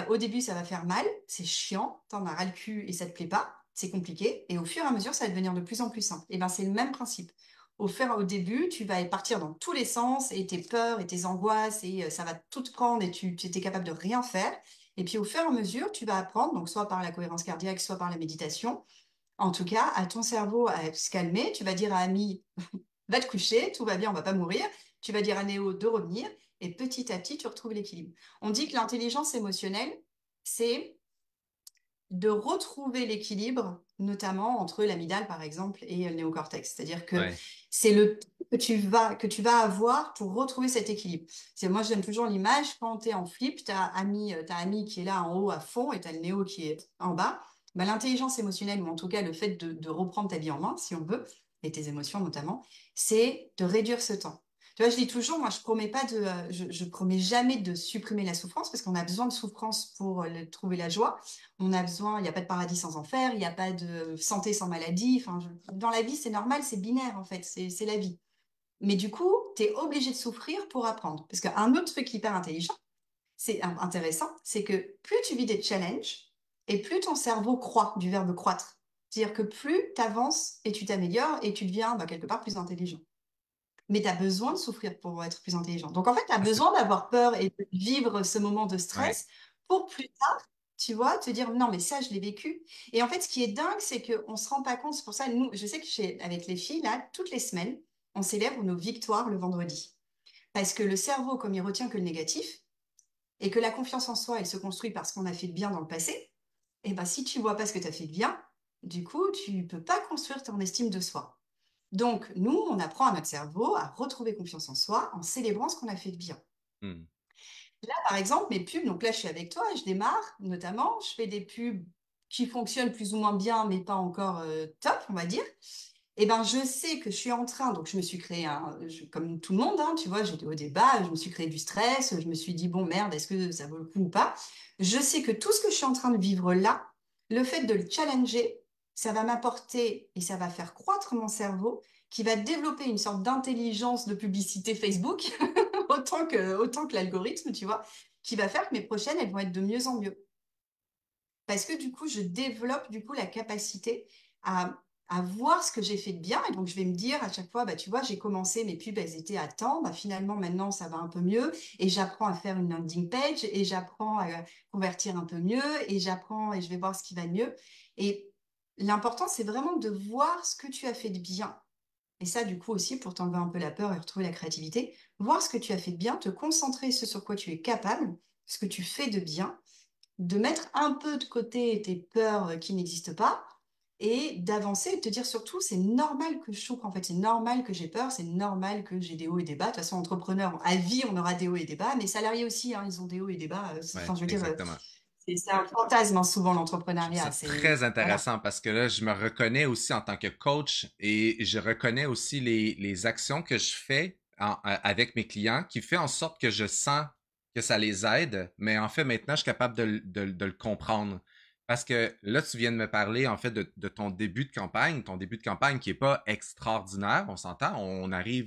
Au début, ça va faire mal, c'est chiant, t'en as ras le cul et ça te plaît pas, c'est compliqué. Et au fur et à mesure, ça va devenir de plus en plus simple. Et ben c'est le même principe au début, tu vas partir dans tous les sens et tes peurs et tes angoisses et ça va tout te prendre et tu étais capable de rien faire. Et puis au fur et à mesure, tu vas apprendre, donc soit par la cohérence cardiaque, soit par la méditation, en tout cas, à ton cerveau à se calmer. Tu vas dire à Ami, va te coucher, tout va bien, on va pas mourir. Tu vas dire à Néo de revenir et petit à petit, tu retrouves l'équilibre. On dit que l'intelligence émotionnelle, c'est de retrouver l'équilibre, notamment entre l'amygdale, par exemple, et le néocortex. C'est-à-dire que Ouais. c'est le temps que tu vas avoir pour retrouver cet équilibre. Moi, je donne toujours l'image, quand tu es en flip, tu as Ami qui est là en haut à fond et tu as le néo qui est en bas. Bah, l'intelligence émotionnelle, ou en tout cas le fait de reprendre ta vie en main, si on veut, et tes émotions notamment, c'est de réduire ce temps. Tu vois, je dis toujours, moi, je promets jamais de supprimer la souffrance parce qu'on a besoin de souffrance pour trouver la joie. On a besoin, il n'y a pas de paradis sans enfer, il n'y a pas de santé sans maladie. Enfin, dans la vie, c'est normal, c'est binaire en fait, c'est la vie. Mais du coup, tu es obligé de souffrir pour apprendre. Parce qu'un autre truc hyper intelligent, c'est intéressant, c'est que plus tu vis des challenges et plus ton cerveau croît, du verbe croître. C'est-à-dire que plus tu avances et tu t'améliores et tu deviens bah, quelque part plus intelligent. Mais tu as besoin de souffrir pour être plus intelligent. Donc en fait, tu as Ah, c'est... besoin d'avoir peur et de vivre ce moment de Ouais. stress pour plus tard, tu vois, te dire non, mais ça, je l'ai vécu. Et en fait, ce qui est dingue, c'est qu'on ne se rend pas compte. C'est pour ça, nous, je sais que avec les filles, là, toutes les semaines, on célèbre nos victoires le vendredi. Parce que le cerveau, comme il retient que le négatif, et que la confiance en soi, elle se construit parce qu'on a fait de bien dans le passé, et ben si tu vois pas ce que tu as fait de bien, du coup, tu peux pas construire ton estime de soi. Donc, nous, on apprend à notre cerveau à retrouver confiance en soi en célébrant ce qu'on a fait de bien. Hmm. Là, par exemple, mes pubs, donc là, je suis avec toi, je démarre, notamment, je fais des pubs qui fonctionnent plus ou moins bien, mais pas encore top, on va dire. Et ben, je sais que je suis en train, donc je me suis créé comme tout le monde, hein, tu vois, j'étais au débat, je me suis créé du stress, je me suis dit, bon, merde, est-ce que ça vaut le coup ou pas? Je sais que tout ce que je suis en train de vivre là, le fait de le challenger, ça va m'apporter et ça va faire croître mon cerveau, qui va développer une sorte d'intelligence de publicité Facebook, autant que l'algorithme, tu vois, qui va faire que mes prochaines, elles vont être de mieux en mieux. Parce que du coup, je développe du coup la capacité à voir ce que j'ai fait de bien. Et donc, je vais me dire à chaque fois, bah, tu vois, j'ai commencé, mes pubs, elles étaient à temps. Bah, finalement, maintenant, ça va un peu mieux. Et j'apprends à faire une landing page et j'apprends à convertir un peu mieux et j'apprends et je vais voir ce qui va mieux. Et l'important, c'est vraiment de voir ce que tu as fait de bien. Et ça, du coup, aussi, pour t'enlever un peu la peur et retrouver la créativité, voir ce que tu as fait de bien, te concentrer sur ce sur quoi tu es capable, ce que tu fais de bien, de mettre un peu de côté tes peurs qui n'existent pas et d'avancer et de te dire surtout, c'est normal que je souffre, en fait, c'est normal que j'ai peur, c'est normal que j'ai des hauts et des bas. De toute façon, entrepreneur, à vie, on aura des hauts et des bas, mais salariés aussi, hein, ils ont des hauts et des bas. Ouais, Enfin, je veux dire, exactement. c'est un fantasme, hein, souvent, Je trouve l'entrepreneuriat. ça C'est, très voilà. intéressant parce que là, je me reconnais aussi en tant que coach et je reconnais aussi les actions que je fais avec mes clients qui fait en sorte que je sens que ça les aide, mais en fait, maintenant, je suis capable de le comprendre. Parce que là, tu viens de me parler, en fait, de ton début de campagne qui est pas extraordinaire, on s'entend, on arrive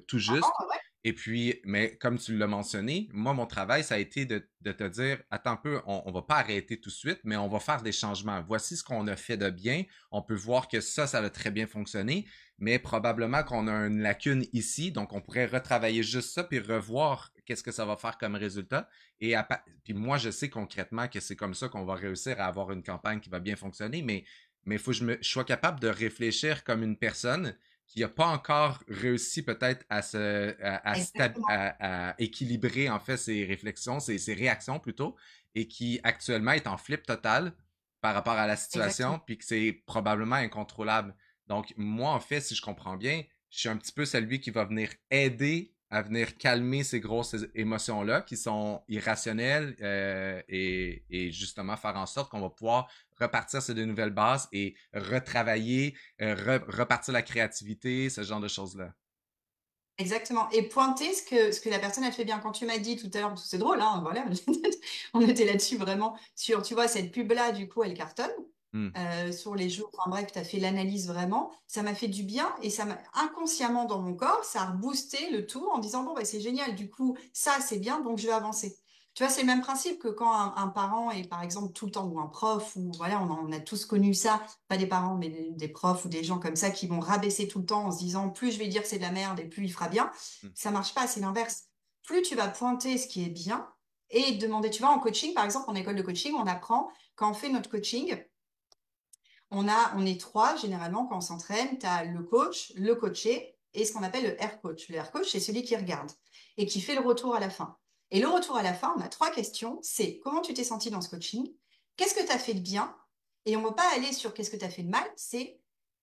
tout juste. Ah, ouais, Et puis, mais comme tu l'as mentionné, moi, mon travail, ça a été de te dire, attends un peu, on va pas arrêter tout de suite, mais on va faire des changements. Voici ce qu'on a fait de bien. On peut voir que ça a très bien fonctionné, mais probablement qu'on a une lacune ici, donc on pourrait retravailler juste ça puis revoir qu'est-ce que ça va faire comme résultat. Puis moi, je sais concrètement que c'est comme ça qu'on va réussir à avoir une campagne qui va bien fonctionner, mais il faut que je sois capable de réfléchir comme une personne qui n'a pas encore réussi peut-être exactement. à équilibrer en fait ses réflexions, ses réactions plutôt, et qui actuellement est en flip total par rapport à la situation, Exactement. puis que c'est probablement incontrôlable. Donc moi en fait, si je comprends bien, je suis un petit peu celui qui va venir aider à venir calmer ces grosses émotions-là qui sont irrationnelles et justement faire en sorte qu'on va pouvoir repartir sur de nouvelles bases et retravailler repartir la créativité, ce genre de choses-là. Exactement. Et pointer ce que la personne a fait bien. Quand tu m'as dit tout à l'heure, parce que c'est drôle, hein, voilà, on était là-dessus vraiment, sur, tu vois, cette pub-là, du coup, elle cartonne. Hmm. Sur les jours, enfin bref, tu as fait l'analyse vraiment, ça m'a fait du bien et ça m'a inconsciemment dans mon corps, ça a boosté le tout en disant bon bah c'est génial, du coup ça c'est bien donc je vais avancer. Tu vois, c'est le même principe que quand un parent est par exemple tout le temps ou un prof ou voilà, on a tous connu ça, pas des parents mais des profs ou des gens comme ça qui vont rabaisser tout le temps en se disant plus je vais dire que c'est de la merde et plus il fera bien. Hmm. Ça marche pas, c'est l'inverse. Plus tu vas pointer ce qui est bien et demander, tu vois, en coaching par exemple, en école de coaching, on apprend quand on fait notre coaching. On est trois généralement quand on s'entraîne. Tu as le coach, le coaché et ce qu'on appelle le air coach. Le air coach, c'est celui qui regarde et qui fait le retour à la fin. Et le retour à la fin, on a trois questions. C'est comment tu t'es senti dans ce coaching? Qu'est-ce que tu as fait de bien? Et on ne va pas aller sur qu'est-ce que tu as fait de mal, c'est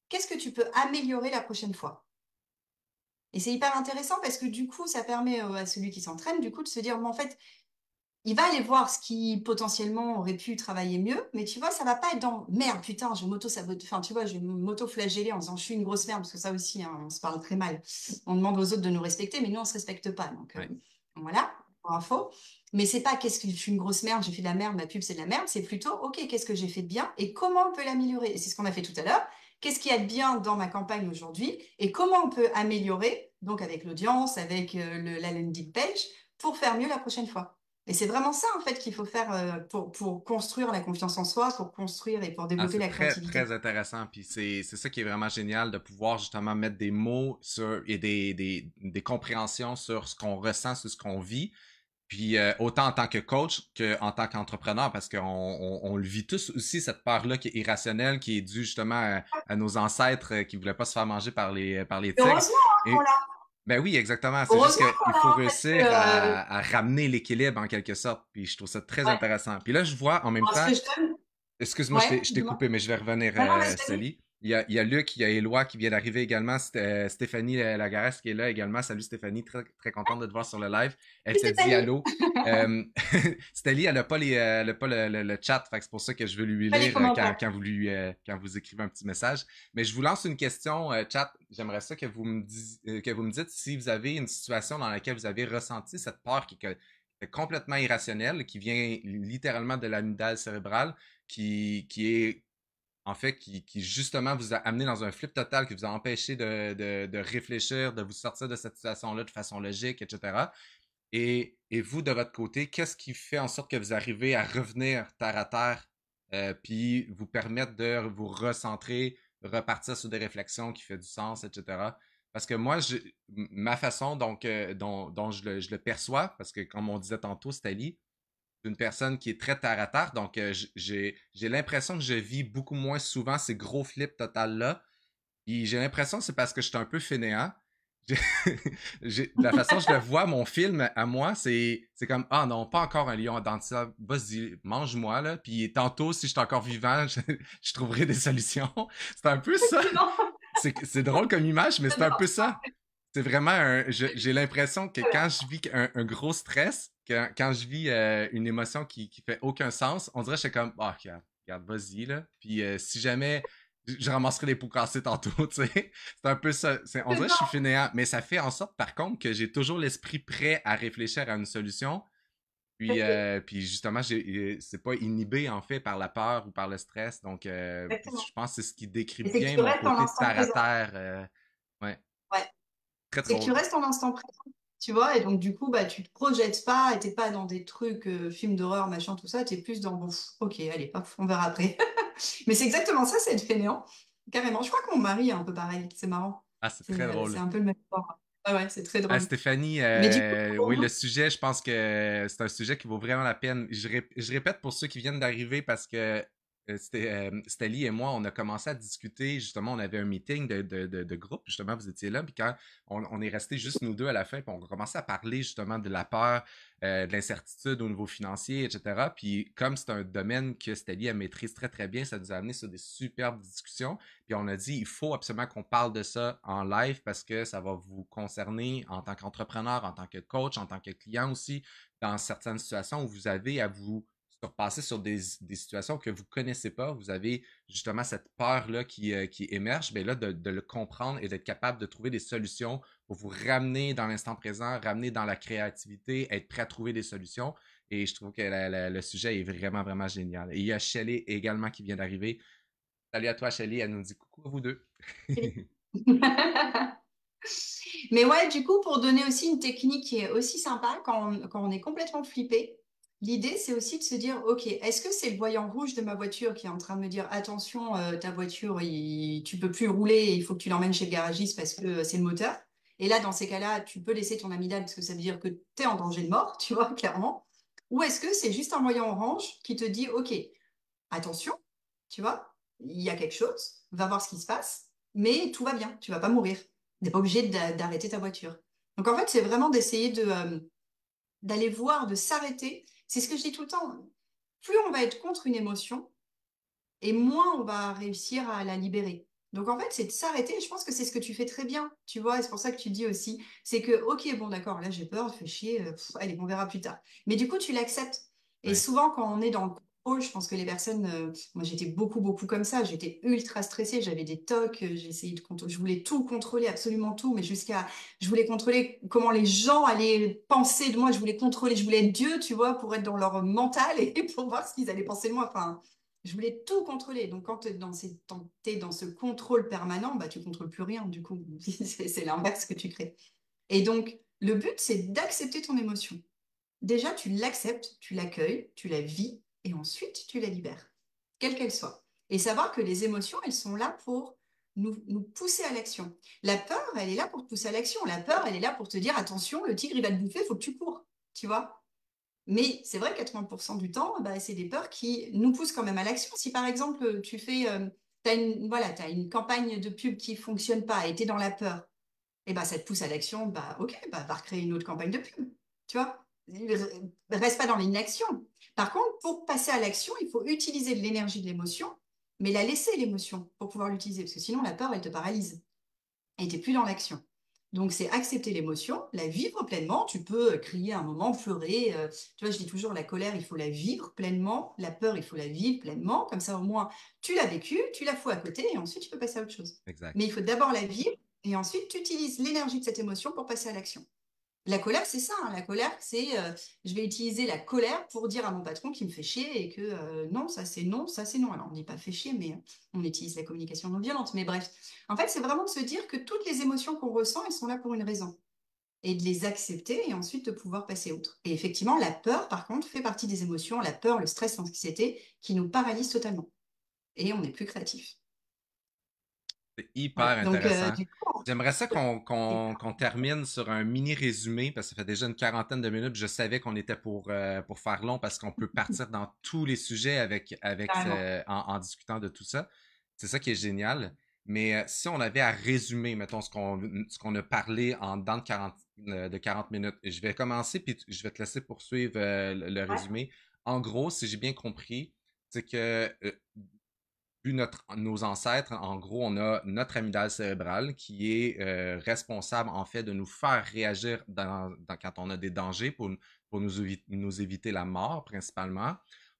qu'est-ce que tu peux améliorer la prochaine fois? Et c'est hyper intéressant parce que du coup, ça permet à celui qui s'entraîne, du coup, de se dire, mais en fait, il va aller voir ce qui potentiellement aurait pu travailler mieux, mais tu vois, ça va pas être dans merde, putain, je m'auto-sabote, enfin, tu vois, je vais m'auto-flageller en disant je suis une grosse merde, parce que ça aussi, hein, on se parle très mal. On demande aux autres de nous respecter, mais nous, on se respecte pas. Donc, Ouais. voilà, pour info. Mais c'est pas qu'est-ce que je suis une grosse merde, j'ai fait de la merde, ma pub, c'est de la merde, c'est plutôt, ok, qu'est-ce que j'ai fait de bien et comment on peut l'améliorer? Et c'est ce qu'on a fait tout à l'heure. Qu'est-ce qu'il y a de bien dans ma campagne aujourd'hui et comment on peut améliorer, donc avec l'audience, avec la landing page, pour faire mieux la prochaine fois. Et c'est vraiment ça, en fait, qu'il faut faire pour construire la confiance en soi, pour construire et pour Ah, développer c'est la très, très créativité. intéressant. Puis c'est ça qui est vraiment génial de pouvoir justement mettre des mots sur et des compréhensions sur ce qu'on ressent, sur ce qu'on vit. Puis autant en tant que coach qu'en tant qu'entrepreneur, parce qu'on on le vit tous aussi, cette part-là qui est irrationnelle, qui est due justement à nos ancêtres qui voulaient pas se faire manger par les tigres. Heureusement qu'on Et l'a. ben oui, exactement. C'est juste Heureusement qu'il qu'on faut l'a, parce que réussir à ramener l'équilibre en quelque sorte. Puis je trouve ça très ouais. intéressant. Puis là, je vois en même Alors, ce temps, que je donne, excuse-moi, ouais, je t'ai dis-moi. coupé, mais je vais revenir, Non, non, vas-y, vas-y. Sally. Il y a Luc, il y a Éloi qui vient d'arriver également. Stéphanie Lagaresse qui est là également. Salut Stéphanie, très, très contente de te voir sur le live. Elle Oui, te dit Stéphanie, allô. Euh, Stélie, elle n'a pas, elle a pas le chat, fait que c'est pour ça que je veux lui pas les lire commentaires. quand vous écrivez un petit message. Mais je vous lance une question, chat. J'aimerais ça que que vous me dites si vous avez une situation dans laquelle vous avez ressenti cette peur qui est complètement irrationnelle, qui vient littéralement de l'amygdale cérébrale qui est en fait qui justement vous a amené dans un flip total, qui vous a empêché de réfléchir, de vous sortir de cette situation-là de façon logique, etc. Et vous, de votre côté, qu'est-ce qui fait en sorte que vous arrivez à revenir terre à terre, puis vous permettre de vous recentrer, repartir sur des réflexions qui font du sens, etc. Parce que moi, ma façon dont je le perçois, parce que comme on disait tantôt, Stali, d'une personne qui est très terre à terre. Donc, j'ai l'impression que je vis beaucoup moins souvent ces gros flips total-là. Puis j'ai l'impression que c'est parce que je suis un peu fainéant. La façon dont je le vois, mon film à moi, c'est comme ah non, pas encore un lion dans ça. Vas-y, mange-moi là. Puis tantôt, si je suis encore vivant, je trouverai des solutions. C'est un peu ça. Effectivement. C'est drôle comme image, mais c'est un peu J'adore. ça. C'est vraiment j'ai l'impression que quand je vis un gros stress, quand je vis une émotion qui fait aucun sens, on dirait que je suis comme ah regarde, regarde, vas-y là. Puis si jamais je ramasserai les pots cassés tantôt, tu sais. C'est un peu ça. On dirait que je suis J'adore. fainéant, mais ça fait en sorte par contre que j'ai toujours l'esprit prêt à réfléchir à une solution. Puis justement, c'est pas inhibé en fait par la peur ou par le stress. Donc, Exactement. je pense que c'est ce qui décrit Et c'est que bien tu mon restes dans côté l'instant terre à présent. terre. Ouais, Ouais. très C'est que tu drôle. restes dans l'instant présent. Tu vois, et donc du coup, bah, tu te projettes pas, et t'es pas dans des trucs, films d'horreur, machin, tout ça, t'es plus dans bon, ok, allez, hop, on verra après. Mais c'est exactement ça, c'est être fainéant. Carrément. Je crois que mon mari est un peu pareil, c'est marrant. Ah, c'est très C'est drôle. un peu le même genre. Ouais, ouais, c'est très Ah, drôle. Stéphanie, Mais du coup, pour oui, vous, le sujet, je pense que c'est un sujet qui vaut vraiment la peine. Je répète pour ceux qui viennent d'arriver parce que Steli et moi, on a commencé à discuter, justement, on avait un meeting de groupe, justement, vous étiez là, puis quand on est resté juste nous deux à la fin, puis on a commencé à parler justement de la peur, de l'incertitude au niveau financier, etc. Puis comme c'est un domaine que Steli, elle maîtrise très très bien, ça nous a amené sur des superbes discussions. Puis on a dit, il faut absolument qu'on parle de ça en live parce que ça va vous concerner en tant qu'entrepreneur, en tant que coach, en tant que client aussi, dans certaines situations où vous avez à vous surpasser sur des situations que vous ne connaissez pas. Vous avez justement cette peur-là qui émerge. Bien là, de le comprendre et d'être capable de trouver des solutions pour vous ramener dans l'instant présent, ramener dans la créativité, être prêt à trouver des solutions. Et je trouve que le sujet est vraiment, vraiment génial. Et il y a Shelley également qui vient d'arriver. Salut à toi, Shelly. Elle nous dit coucou à vous deux. mais ouais, du coup, pour donner aussi une technique qui est aussi sympa quand on est complètement flippé, l'idée, c'est aussi de se dire, OK, est-ce que c'est le voyant rouge de ma voiture qui est en train de me dire, attention, ta voiture, tu peux plus rouler, il faut que tu l'emmènes chez le garagiste parce que c'est le moteur. Et là, dans ces cas-là, tu peux laisser ton amygdale parce que ça veut dire que tu es en danger de mort, tu vois, clairement. Ou est-ce que c'est juste un voyant orange qui te dit, OK, attention, tu vois, il y a quelque chose, va voir ce qui se passe, mais tout va bien, tu vas pas mourir. Tu n'es pas obligé d'arrêter ta voiture. Donc en fait, c'est vraiment d'essayer d'aller voir, de s'arrêter. C'est ce que je dis tout le temps. Plus on va être contre une émotion, et moins on va réussir à la libérer. Donc en fait, c'est de s'arrêter. Et je pense que c'est ce que tu fais très bien, tu vois. Et c'est pour ça que tu dis aussi, c'est que, ok, bon, d'accord, là j'ai peur, je fais chier, allez, on verra plus tard. Mais du coup, tu l'acceptes. Et Ouais. souvent, quand on est dans le contrôle, je pense que les personnes, moi j'étais beaucoup, beaucoup comme ça. J'étais ultra stressée, j'avais des tocs, j'ai essayé de contrôler, je voulais tout contrôler, absolument tout, mais je voulais contrôler comment les gens allaient penser de moi. Je voulais contrôler, je voulais être Dieu, tu vois, pour être dans leur mental et pour voir ce qu'ils allaient penser de moi. Enfin. Je voulais tout contrôler. Donc, quand tu es dans ce contrôle permanent, bah, tu contrôles plus rien, du coup. C'est l'inverse que tu crées. Et donc, le but, c'est d'accepter ton émotion. Déjà, tu l'acceptes, tu l'accueilles, tu la vis, et ensuite, tu la libères, quelle qu'elle soit. Et savoir que les émotions, elles sont là pour nous pousser à l'action. La peur, elle est là pour te pousser à l'action. La peur, elle est là pour te dire, attention, le tigre, il va te bouffer, il faut que tu cours. Tu vois. Mais c'est vrai, 80% du temps, bah, c'est des peurs qui nous poussent quand même à l'action. Si par exemple, t'as une campagne de pub qui fonctionne pas et tu es dans la peur, et bah, ça te pousse à l'action, bah, ok, bah, va recréer une autre campagne de pub. Tu vois? Reste pas dans l'inaction. Par contre, pour passer à l'action, il faut utiliser de l'énergie de l'émotion, mais la laisser l'émotion pour pouvoir l'utiliser, parce que sinon la peur, elle te paralyse et t'es plus dans l'action. Donc, c'est accepter l'émotion, la vivre pleinement. Tu peux crier un moment, pleurer. Tu vois, je dis toujours, la colère, il faut la vivre pleinement. La peur, il faut la vivre pleinement. Comme ça, au moins, tu l'as vécu, tu la fous à côté et ensuite, tu peux passer à autre chose. Exact. Mais il faut d'abord la vivre et ensuite, tu utilises l'énergie de cette émotion pour passer à l'action. La colère, c'est ça, hein. La colère, c'est je vais utiliser la colère pour dire à mon patron qu'il me fait chier et que non, ça c'est non, ça c'est non. Alors on n'est pas fait chier, mais on utilise la communication non violente. Mais bref, en fait, c'est vraiment de se dire que toutes les émotions qu'on ressent, elles sont là pour une raison. Et de les accepter et ensuite de pouvoir passer outre. Et effectivement, la peur, par contre, fait partie des émotions, la peur, le stress, l'anxiété, qui nous paralyse totalement. Et on n'est plus créatif. C'est hyper Voilà. Donc, intéressant. du coup, J'aimerais ça c'est qu'on termine sur un mini résumé, parce que ça fait déjà une quarantaine de minutes. Je savais qu'on était pour faire long parce qu'on peut partir dans tous les sujets carrément. en discutant de tout ça. C'est ça qui est génial. Mais si on avait à résumer, mettons, ce qu'on a parlé en dans de 40 minutes, je vais commencer puis je vais te laisser poursuivre le Ouais. résumé. En gros, si j'ai bien compris, c'est que vu nos ancêtres, en gros, on a notre amygdale cérébrale qui est responsable, en fait, de nous faire réagir quand on a des dangers pour nous éviter la mort, principalement.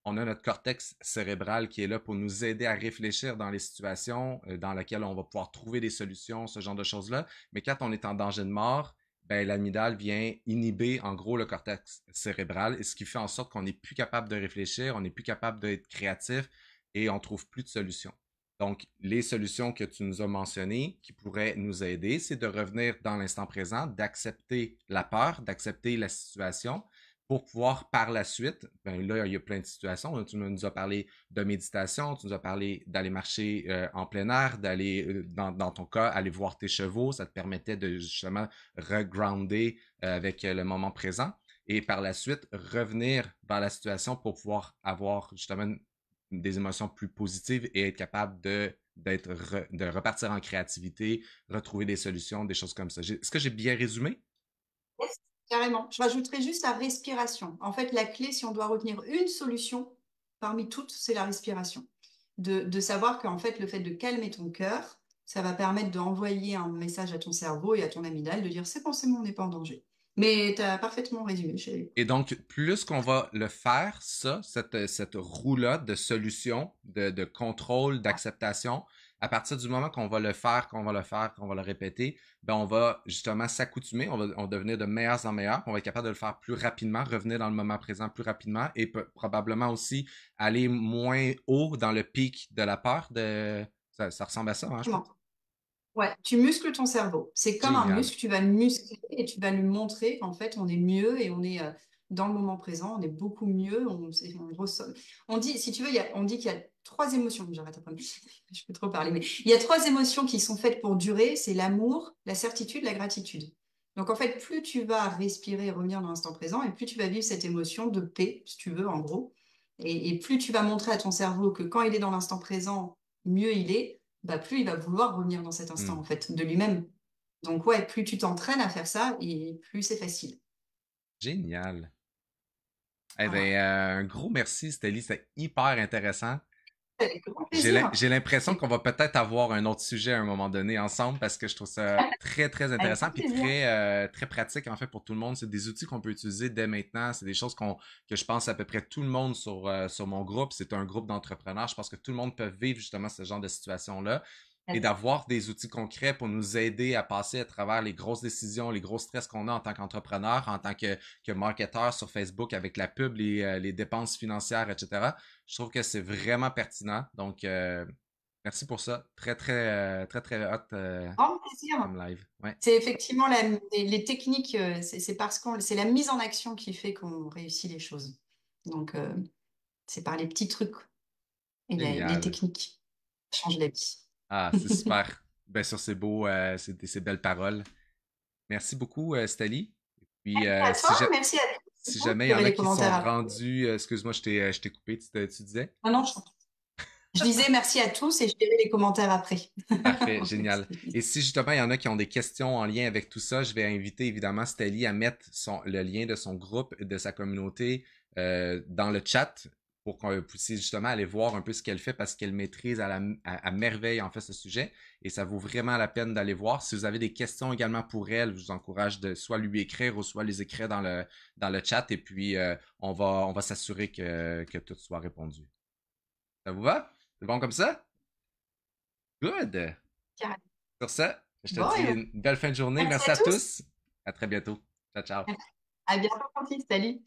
On a notre cortex cérébral qui est là pour nous aider à réfléchir dans les situations dans lesquelles on va pouvoir trouver des solutions, ce genre de choses-là. Mais quand on est en danger de mort, ben, l'amygdale vient inhiber, en gros, le cortex cérébral, et ce qui fait en sorte qu'on n'est plus capable de réfléchir, on n'est plus capable d'être créatif, et on trouve plus de solutions. Donc, les solutions que tu nous as mentionnées qui pourraient nous aider, c'est de revenir dans l'instant présent, d'accepter la peur, d'accepter la situation pour pouvoir par la suite, ben là, il y a plein de situations. Tu nous as parlé de méditation, tu nous as parlé d'aller marcher en plein air, d'aller, dans ton cas, aller voir tes chevaux. Ça te permettait de justement regrounder avec le moment présent. Et par la suite, revenir vers la situation pour pouvoir avoir justement des émotions plus positives et être capable de repartir en créativité, retrouver des solutions, des choses comme ça. Est-ce que j'ai bien résumé? Yes, carrément. Je rajouterais juste la respiration. En fait, la clé, si on doit retenir une solution parmi toutes, c'est la respiration. De savoir qu'en fait, le fait de calmer ton cœur, ça va permettre d'envoyer un message à ton cerveau et à ton amygdale de dire c'est bon, on n'est pas en danger. Mais tu as parfaitement résumé, chérie. Et donc, plus qu'on va le faire, cette roue-là de solutions, de contrôle, d'acceptation, à partir du moment qu'on va le faire, qu'on va le faire, qu'on va le répéter, ben on va justement s'accoutumer, on va devenir de meilleurs en meilleurs, on va être capable de le faire plus rapidement, revenir dans le moment présent plus rapidement et probablement aussi aller moins haut dans le pic de la peur. Ça ressemble à ça, hein, je pense. Ouais, tu muscles ton cerveau. C'est comme un Génial. muscle, tu vas le muscler et tu vas lui montrer qu'en fait, on est mieux et on est dans le moment présent, on est beaucoup mieux. On dit, si tu veux, on dit qu'il y a trois émotions. J'arrête après, je peux trop parler, mais il y a trois émotions qui sont faites pour durer, c'est l'amour, la certitude, la gratitude. Donc en fait, plus tu vas respirer et revenir dans l'instant présent, et plus tu vas vivre cette émotion de paix, si tu veux, en gros. Et plus tu vas montrer à ton cerveau que quand il est dans l'instant présent, mieux il est, bah, plus il va vouloir revenir dans cet instant, Hmm. en fait, de lui-même. Donc, ouais, plus tu t'entraînes à faire ça, et plus c'est facile. Génial. Eh Voilà. bien, un gros merci, Stélie. C'était hyper intéressant. Avec grand plaisir. J'ai l'impression Et qu'on va peut-être avoir un autre sujet à un moment donné ensemble parce que je trouve ça très, très avec intéressant grand puis plaisir. très pratique en fait pour tout le monde. C'est des outils qu'on peut utiliser dès maintenant. C'est des choses que je pense à peu près tout le monde sur mon groupe. C'est un groupe d'entrepreneurs. Je pense que tout le monde peut vivre justement ce genre de situation-là et d'avoir des outils concrets pour nous aider à passer à travers les grosses décisions, les gros stress qu'on a en tant qu'entrepreneur, en tant que marketeur sur Facebook avec la pub, les dépenses financières, etc. Je trouve que c'est vraiment pertinent. Donc, merci pour ça. Très hot Grand plaisir. comme live. Ouais, C'est effectivement les techniques, c'est parce qu'on, c'est la mise en action qui fait qu'on réussit les choses. Donc, c'est par les petits trucs et les génial. techniques qui changent la vie. Ah, c'est super. Bien sûr, c'est beau, c'est ces belles paroles. Merci beaucoup, Stali. Puis, À toi, merci à si tous. jamais il Je y en verrai a les qui sont commentaires après. rendus, excuse-moi, je t'ai coupé, tu disais? Ah non, je disais merci à tous et je verrai les commentaires après. Parfait, génial. Et si justement il y en a qui ont des questions en lien avec tout ça, je vais inviter évidemment Steli à mettre le lien de son groupe, de sa communauté dans le chat pour qu'on puisse justement aller voir un peu ce qu'elle fait parce qu'elle maîtrise à merveille en fait ce sujet et ça vaut vraiment la peine d'aller voir. Si vous avez des questions également pour elle, je vous encourage de soit lui écrire ou soit les écrire dans le chat et puis on va s'assurer que tout soit répondu. Ça vous va? C'est bon comme ça? Good! Sur ça, je te Bon, dis et une belle fin de journée. merci Merci à à tous. tous. À très bientôt. Ciao, ciao. À bientôt, Francis. Salut.